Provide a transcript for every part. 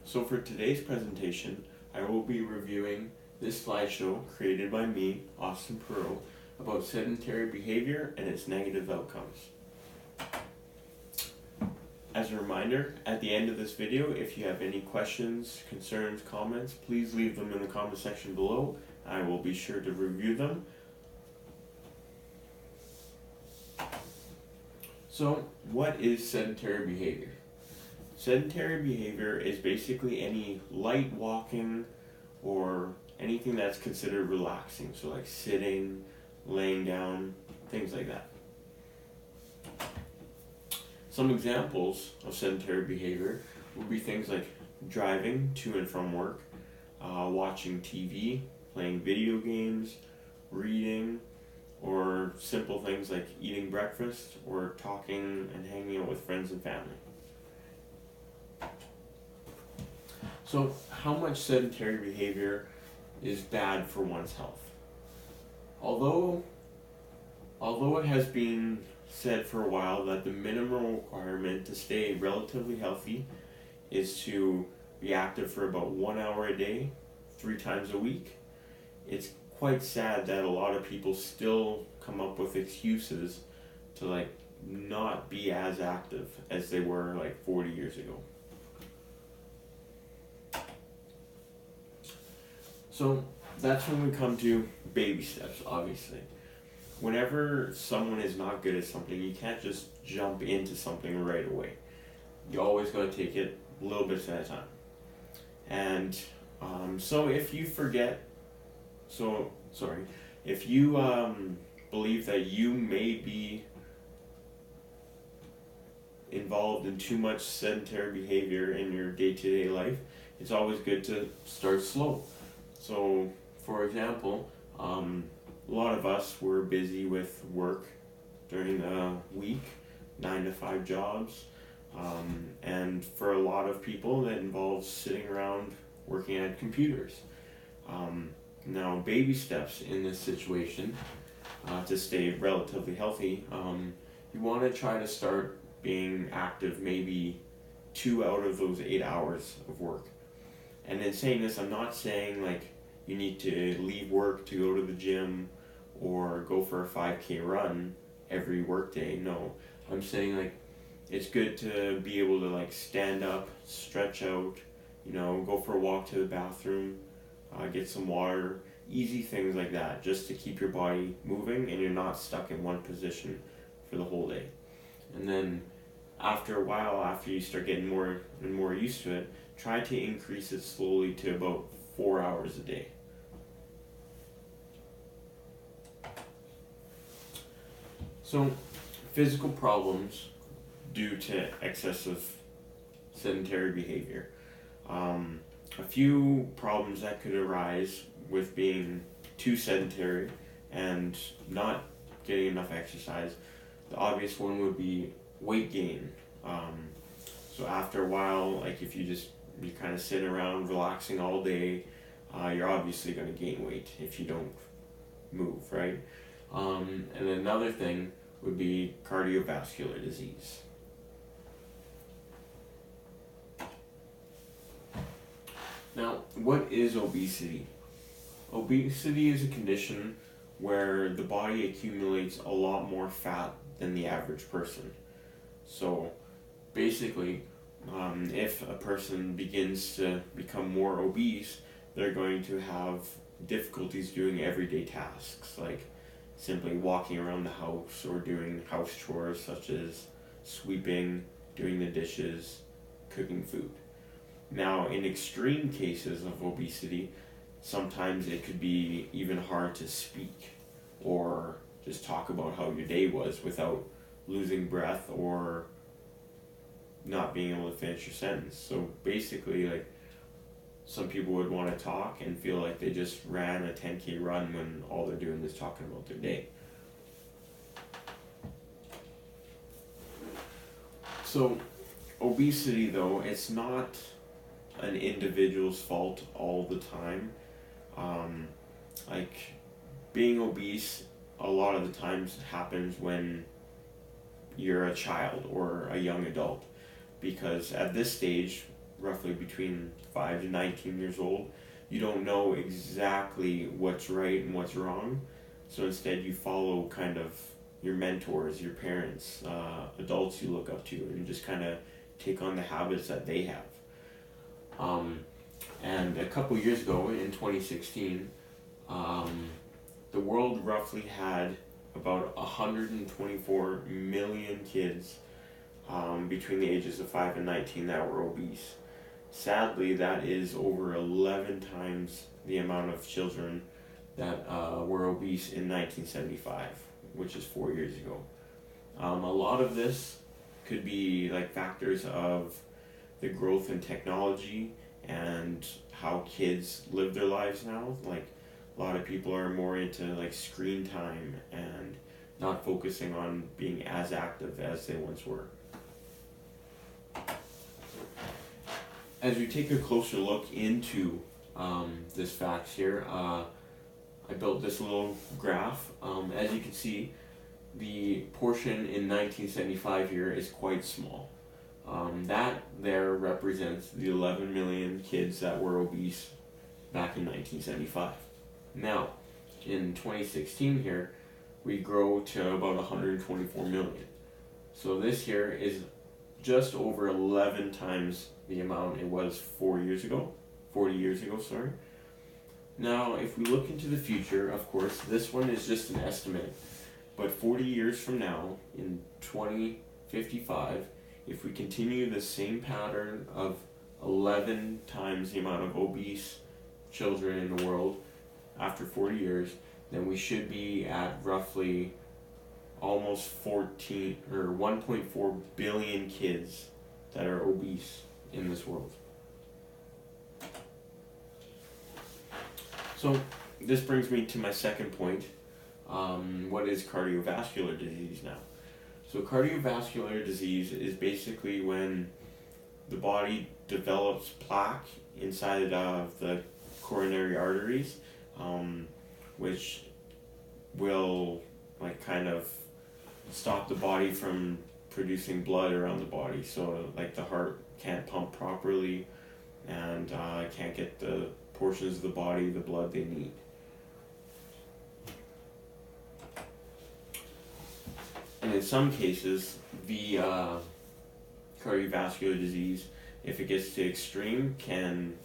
So for today's presentation, I will be reviewing this slideshow created by me, Austin Perot, about sedentary behavior and its negative outcomes. As a reminder, at the end of this video, if you have any questions, concerns, comments, please leave them in the comment section below. I will be sure to review them. So, what is sedentary behavior? Sedentary behavior is basically any light walking or anything that's considered relaxing. So like sitting, laying down, things like that. Some examples of sedentary behavior would be things like driving to and from work, watching TV, playing video games, reading, or simple things like eating breakfast or talking and hanging out with friends and family. So, how much sedentary behavior is bad for one's health? Although it has been said for a while that the minimum requirement to stay relatively healthy is to be active for about 1 hour a day, 3 times a week, it's quite sad that a lot of people still come up with excuses to not be as active as they were 40 years ago. So that's when we come to baby steps, obviously. Whenever someone is not good at something, you can't just jump into something right away. You always got to take it a little bit at a time. And so if you believe that you may be involved in too much sedentary behavior in your day-to-day life, it's always good to start slow. So, for example, a lot of us were busy with work during the week, 9 to 5 jobs, and for a lot of people that involves sitting around working at computers. Now, baby steps in this situation to stay relatively healthy, you want to try to start being active maybe 2 out of those 8 hours of work. And in saying this, I'm not saying you need to leave work to go to the gym or go for a 5K run every work day. No, I'm saying it's good to be able to stand up, stretch out, go for a walk to the bathroom, get some water, easy things like that, just to keep your body moving and you're not stuck in one position for the whole day. And then after a while, after you start getting more and more used to it, try to increase it slowly to about 4 hours a day. So, physical problems due to excessive sedentary behavior. A few problems that could arise with being too sedentary and not getting enough exercise. The obvious one would be weight gain. So after a while, if you kind of sit around relaxing all day, you're obviously going to gain weight if you don't move, right? And another thing would be cardiovascular disease. Now, what is obesity? Obesity is a condition where the body accumulates a lot more fat than the average person. So basically, if a person begins to become more obese, they're going to have difficulties doing everyday tasks like simply walking around the house or doing house chores such as sweeping, doing the dishes, cooking food. Now, in extreme cases of obesity, sometimes it could be even hard to speak or just talk about how your day was without losing breath or not being able to finish your sentence. So basically, some people would want to talk and feel like they just ran a 10K run when all they're doing is talking about their day. So obesity, though, it's not an individual's fault all the time. Being obese a lot of the times happens when you're a child or a young adult, because at this stage roughly between 5 to 19 years old, you don't know exactly what's right and what's wrong. So instead, you follow kind of your mentors, your parents, adults you look up to, and just kind of take on the habits that they have. And a couple years ago, in 2016, the world roughly had about 124 million kids between the ages of 5 and 19 that were obese. Sadly, that is over 11 times the amount of children that were obese in 1975, which is 4 years ago. A lot of this could be like factors of the growth in technology and how kids live their lives now. Like a lot of people are more into like screen time and not focusing on being as active as they once were. As we take a closer look into this facts here, I built this little graph. As you can see, the portion in 1975 here is quite small. That there represents the 11 million kids that were obese back in 1975. Now, in 2016 here, we grow to about 124 million. So this here is just over 11 times the amount it was 40 years ago, sorry. Now, if we look into the future, of course, this one is just an estimate, but 40 years from now, in 2055, if we continue the same pattern of 11 times the amount of obese children in the world after 40 years, then we should be at roughly almost 1.4 billion kids that are obese in this world. So this brings me to my second point. What is cardiovascular disease now? So cardiovascular disease is basically when the body develops plaque inside of the coronary arteries, which will like kind of stop the body from producing blood around the body. So like the heart can't pump properly and can't get the portions of the body the blood they need. And in some cases, the cardiovascular disease, if it gets to extreme, can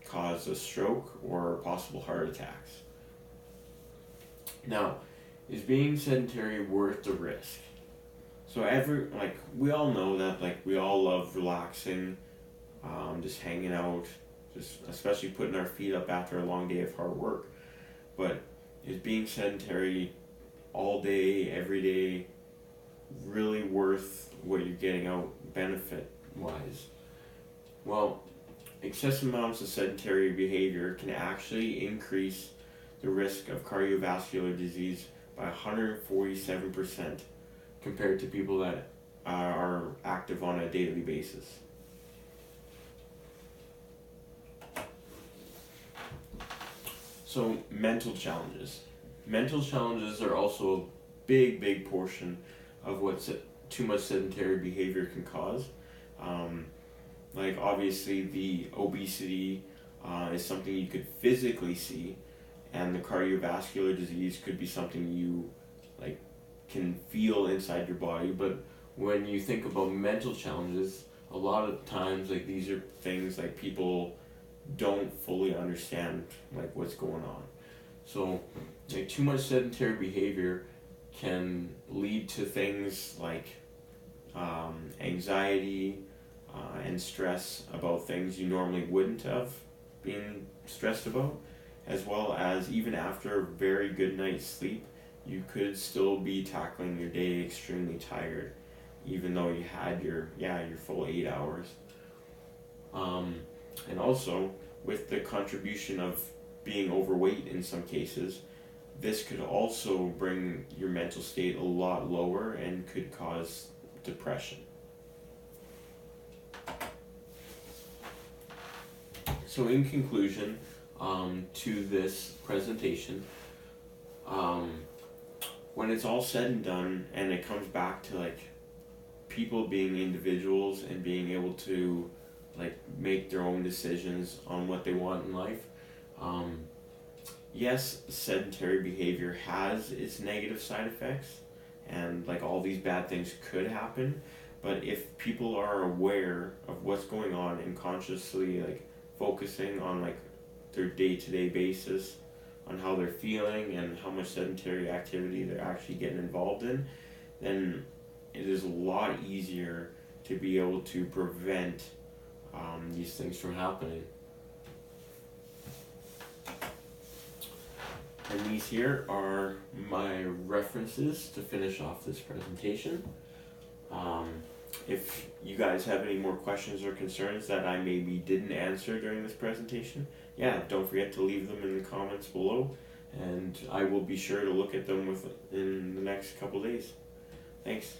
cause a stroke or possible heart attacks. Now, is being sedentary worth the risk? So we all know that we all love relaxing, just hanging out, just especially putting our feet up after a long day of hard work. But is being sedentary all day, every day, really worth what you're getting out benefit-wise? Well, excessive amounts of sedentary behavior can actually increase the risk of cardiovascular disease by 147% compared to people that are active on a daily basis. So mental challenges. Mental challenges are also a big portion of what too much sedentary behavior can cause. Obviously the obesity is something you could physically see, and the cardiovascular disease could be something you can feel inside your body. But when you think about mental challenges, a lot of times these are things people don't fully understand what's going on. So too much sedentary behavior can lead to things like anxiety and stress about things you normally wouldn't have been stressed about, as well as even after a very good night's sleep, you could still be tackling your day extremely tired, even though you had your full 8 hours. And also, with the contribution of being overweight in some cases, this could also bring your mental state a lot lower and could cause depression. So in conclusion, to this presentation, when it's all said and done and it comes back to people being individuals and being able to like make their own decisions on what they want in life. Yes, sedentary behavior has its negative side effects, and like all these bad things could happen. But if people are aware of what's going on and consciously like focusing on like their day-to-day basis on how they're feeling and how much sedentary activity they're actually getting involved in, then it is a lot easier to be able to prevent these things from happening. And these here are my references to finish off this presentation. If you guys have any more questions or concerns that I maybe didn't answer during this presentation, yeah, don't forget to leave them in the comments below, and I will be sure to look at them in the next couple days. Thanks.